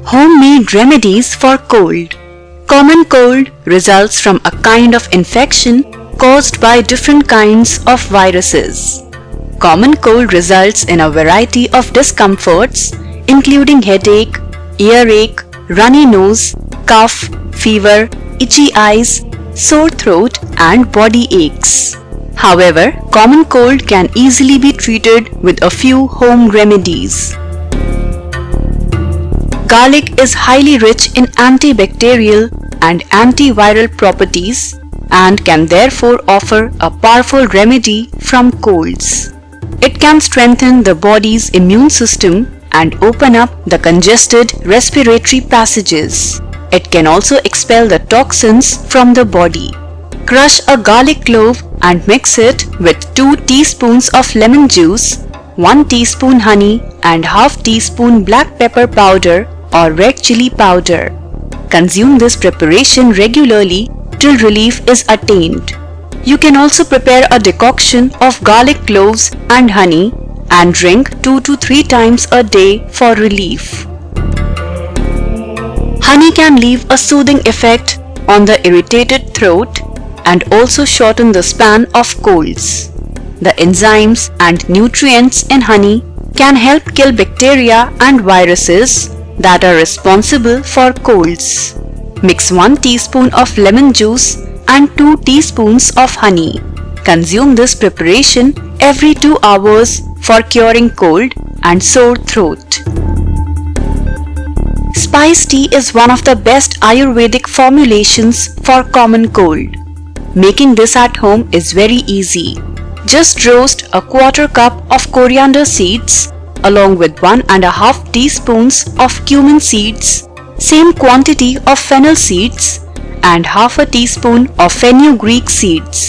Homemade remedies for cold. Common cold results from a kind of infection caused by different kinds of viruses. Common cold results in a variety of discomforts, including headache, earache, runny nose, cough, fever, itchy eyes, sore throat, and body aches. However, common cold can easily be treated with a few home remedies. Garlic is highly rich in antibacterial and antiviral properties and can therefore offer a powerful remedy from colds. It can strengthen the body's immune system and open up the congested respiratory passages. It can also expel the toxins from the body. Crush a garlic clove and mix it with 2 teaspoons of lemon juice, 1 teaspoon honey and half teaspoon black pepper powder or red chili powder. Consume this preparation regularly till relief is attained. You can also prepare a decoction of garlic cloves and honey and drink 2 to 3 times a day for relief. Honey can leave a soothing effect on the irritated throat and also shorten the span of colds. The enzymes and nutrients in honey can help kill bacteria and viruses that are responsible for colds. Mix 1 teaspoon of lemon juice and 2 teaspoons of honey. Consume this preparation every 2 hours for curing cold and sore throat. Spice tea is one of the best Ayurvedic formulations for common cold. Making this at home is very easy. Just roast a 1/4 cup of coriander seeds along with 1½ teaspoons of cumin seeds, same quantity of fennel seeds and half a teaspoon of fenugreek seeds.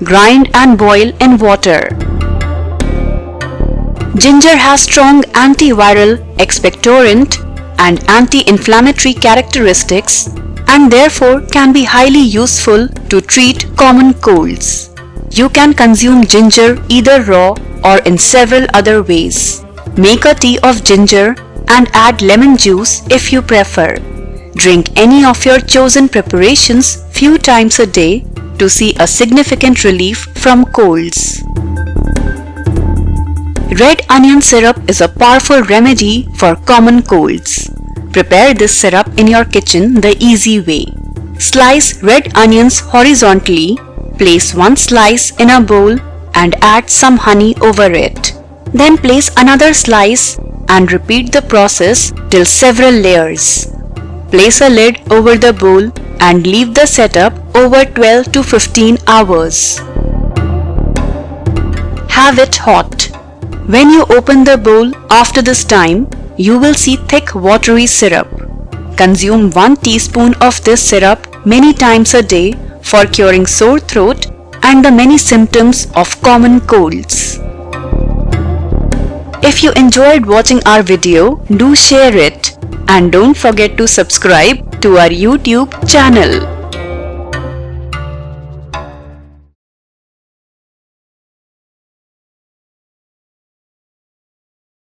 Grind and boil in water. Ginger has strong antiviral, expectorant and anti-inflammatory characteristics and therefore can be highly useful to treat common colds. You can consume ginger either raw or in several other ways. Make a tea of ginger and add lemon juice if you prefer. Drink any of your chosen preparations few times a day to see a significant relief from colds. Red onion syrup is a powerful remedy for common colds. Prepare this syrup in your kitchen the easy way. Slice red onions horizontally, place 1 slice in a bowl and add some honey over it. Then place another slice and repeat the process till several layers. Place a lid over the bowl and leave the setup over 12 to 15 hours. Have it hot. When you open the bowl after this time, you will see thick watery syrup. Consume 1 teaspoon of this syrup many times a day for curing sore throat and the many symptoms of common colds. If you enjoyed watching our video, do share it and don't forget to subscribe to our YouTube channel.